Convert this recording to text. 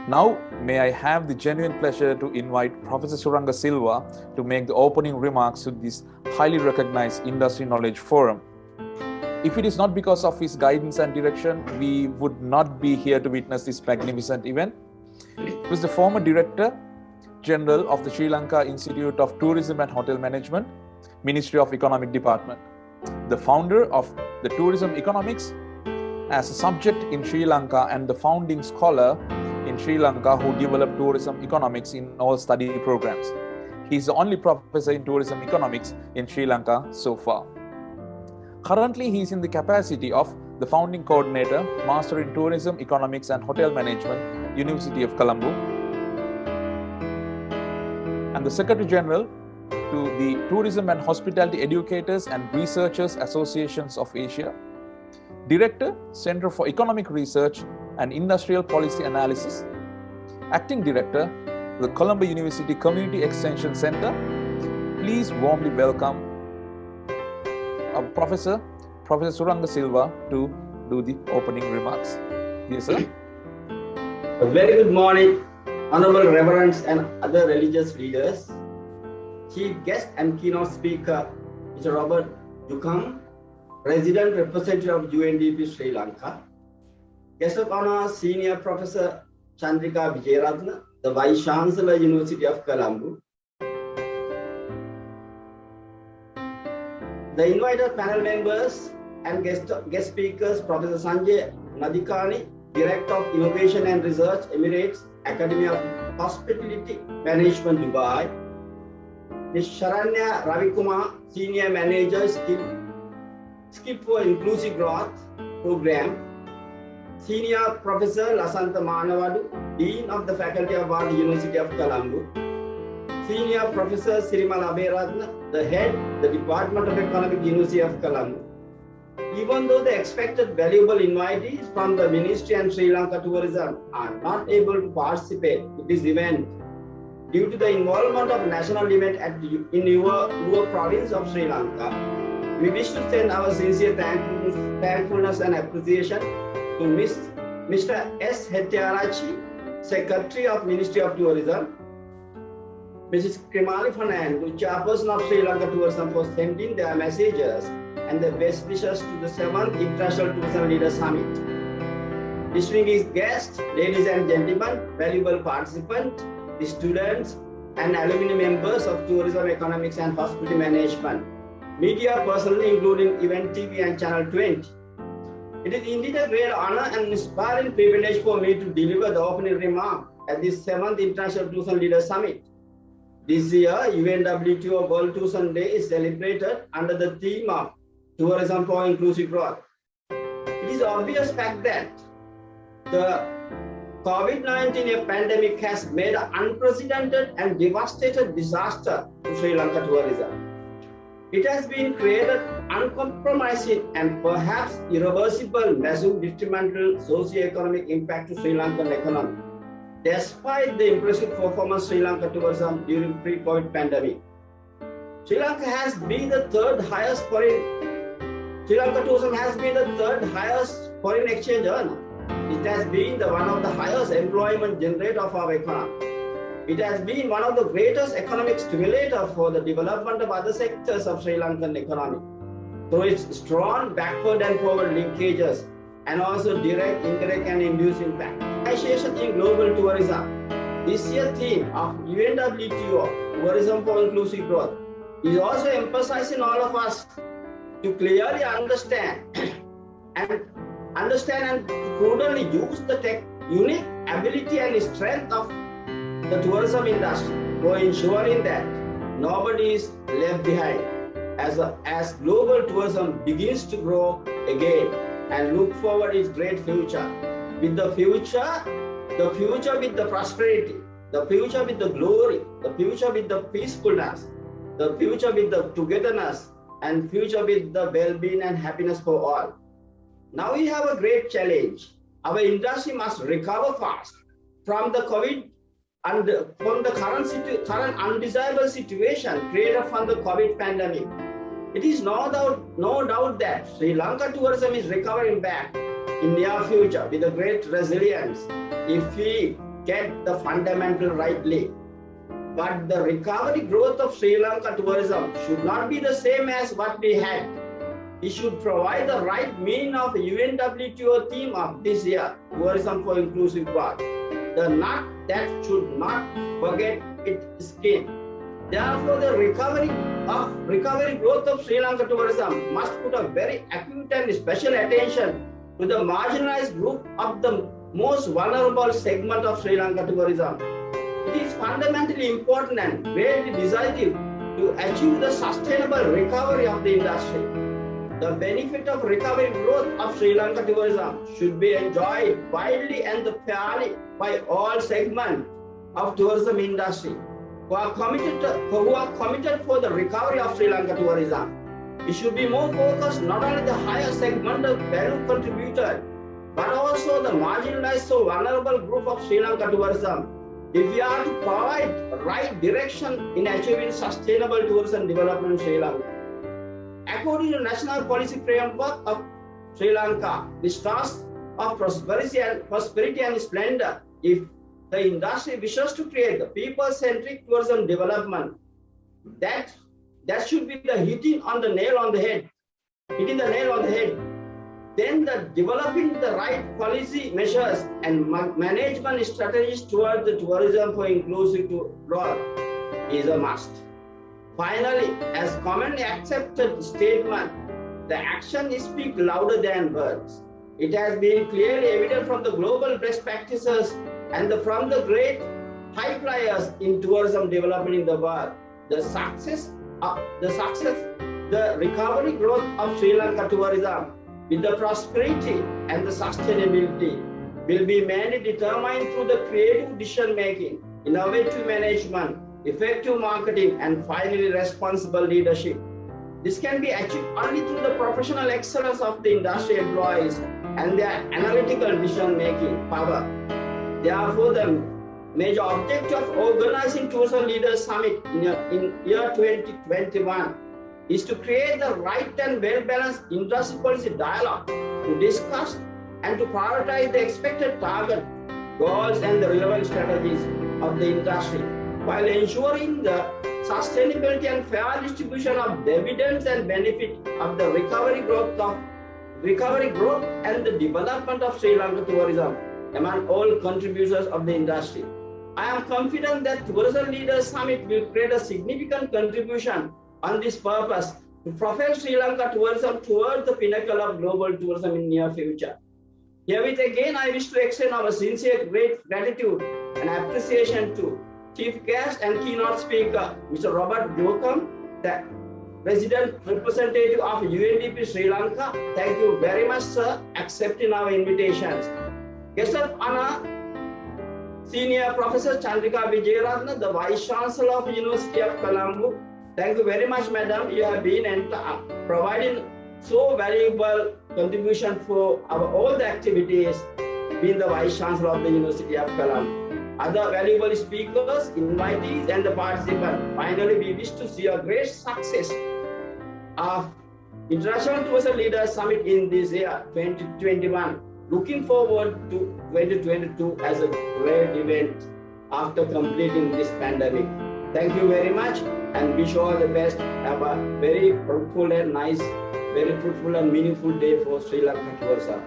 Now, may I have the genuine pleasure to invite Professor Suranga Silva to make the opening remarks to this highly recognized industry knowledge forum. If it is not because of his guidance and direction, we would not be here to witness this magnificent event. He was the former Director General of the Sri Lanka Institute of Tourism and Hotel Management, Ministry of Economic Department, the founder of the Tourism Economics as a subject in Sri Lanka, and the founding scholar in Sri Lanka who developed tourism economics in all study programs. He is the only professor in tourism economics in Sri Lanka so far. Currently, he is in the capacity of the founding coordinator, Master in Tourism Economics and Hotel Management, University of Colombo, and the Secretary General to the Tourism and Hospitality Educators and Researchers Associations of Asia, Director, Center for Economic Research and Industrial Policy Analysis, Acting Director, the Colombo University Community Extension Center. Please warmly welcome our Professor Suranga Silva to do the opening remarks. Yes, sir. A very good morning, Honorable Reverends and other religious leaders, Chief Guest and Keynote Speaker, Mr. Robert Dukam, Resident Representative of UNDP Sri Lanka, Guest of Honor, Senior Professor Chandrika Vijayaratna, the Vice Chancellor, University of Colombo, the invited panel members and guest speakers, Professor Sanjay Nadikani, Director of Innovation and Research, Emirates Academy of Hospitality Management, Dubai, Ms. Sharanya Ravikumar, Senior Manager, Skip for Inclusive Growth Program, Senior Professor Lasantha Manavadu, Dean of the Faculty of Art, University of Colombo, Senior Professor Sirimala Aberatna, the Head, the Department of Economic, University of Colombo. Even though the expected valuable invitees from the Ministry and Sri Lanka Tourism are not able to participate in this event due to the involvement of national event in your province of Sri Lanka, we wish to send our sincere thankfulness and appreciation to Mr. S. Hettiarachchi, Secretary of Ministry of Tourism, Mrs. Krimali Fernando, Chairperson of Sri Lanka Tourism, for sending their messages and their best wishes to the 7th International Tourism Leaders Summit. Distinguished guests, ladies and gentlemen, valuable participants, the students and alumni members of Tourism Economics and Hospitality Management, media personally including Event TV and Channel 20. It is indeed a great honor and inspiring privilege for me to deliver the opening remark at this 7th International Tourism Leaders Summit. This year, UNWTO World Tourism Day is celebrated under the theme of Tourism for Inclusive Growth. It is obvious fact that the COVID-19 pandemic has made an unprecedented and devastating disaster to Sri Lanka tourism. It has been created uncompromising and perhaps irreversible massive detrimental socio-economic impact to Sri Lankan economy, despite the impressive performance of Sri Lanka tourism during pre-COVID pandemic. Sri Lanka has been the third highest Sri Lanka tourism has been the third highest foreign exchange earner. It has been one of the highest employment generator of our economy. It has been one of the greatest economic stimulators for the development of other sectors of Sri Lankan economy through its strong backward and forward linkages and also direct, indirect and induced impact. Association in global tourism. This year's theme of UNWTO Tourism for Inclusive Growth is also emphasizing all of us to clearly understand and prudently use the unique ability and strength of the tourism industry for ensuring that nobody is left behind as global tourism begins to grow again and look forward its great future. With the future with the prosperity, the future with the glory, the future with the peacefulness, the future with the togetherness, and future with the well-being and happiness for all. Now we have a great challenge. Our industry must recover fast from the COVID and from the current undesirable situation created from the COVID pandemic. It is no doubt that Sri Lanka tourism is recovering back in near future with a great resilience if we get the fundamental rightly. But the recovery growth of Sri Lanka tourism should not be the same as what we had. It should provide the right meaning of the UNWTO theme of this year, Tourism for Inclusive Growth. The nut that should not forget its skin. Therefore, the recovery growth of Sri Lanka tourism must put a very acute and special attention to the marginalized group of the most vulnerable segment of Sri Lanka tourism. It is fundamentally important and greatly decisive to achieve the sustainable recovery of the industry. The benefit of recovery growth of Sri Lanka tourism should be enjoyed widely and fairly by all segments of tourism industry who are committed for the recovery of Sri Lanka tourism. It should be more focused not only the higher segmental value contributor, but also the marginalized so vulnerable group of Sri Lanka tourism. If we are to provide right direction in achieving sustainable tourism development in Sri Lanka. According to National Policy Framework of Sri Lanka, the stars of prosperity and splendor, if the industry wishes to create the people-centric tourism development, that should be the hitting the nail on the head. Then developing the right policy measures and management strategies towards the tourism for inclusive growth is a must. Finally, as commonly accepted statement, the action speaks louder than words. It has been clearly evident from the global best practices and from the great high flyers in tourism development in the world. The recovery growth of Sri Lanka tourism with the prosperity and the sustainability will be mainly determined through the creative decision making, innovative management, effective marketing, and finally responsible leadership. This can be achieved only through the professional excellence of the industry employees and their analytical decision making power. Therefore, the major objective of organizing Tourism Leaders Summit in year 2021 is to create the right and well-balanced industry policy dialogue to discuss and to prioritize the expected target, goals, and the relevant strategies of the industry, while ensuring the sustainability and fair distribution of dividends and benefit of the recovery growth and the development of Sri Lanka tourism among all contributors of the industry. I am confident that Tourism Leaders Summit will create a significant contribution on this purpose to propel Sri Lanka tourism towards the pinnacle of global tourism in near future. Herewith again, I wish to extend our sincere great gratitude and appreciation to Chief Guest and Keynote Speaker, Mr. Robert Jokam, the President Representative of UNDP Sri Lanka. Thank you very much, sir, accepting our invitations. Guest of honor, Senior Professor Chandrika Vijayaratna, the Vice Chancellor of University of Colombo. Thank you very much, madam. You have been providing so valuable contribution for all the activities, being the Vice Chancellor of the University of Colombo. Other valuable speakers, invitees, and the participants. Finally, we wish to see a great success of International Tourism Leaders Summit in this year, 2021. Looking forward to 2022 as a great event after completing this pandemic. Thank you very much and wish you all the best. Have a very fruitful and nice, very fruitful and meaningful day for Sri Lanka tourism.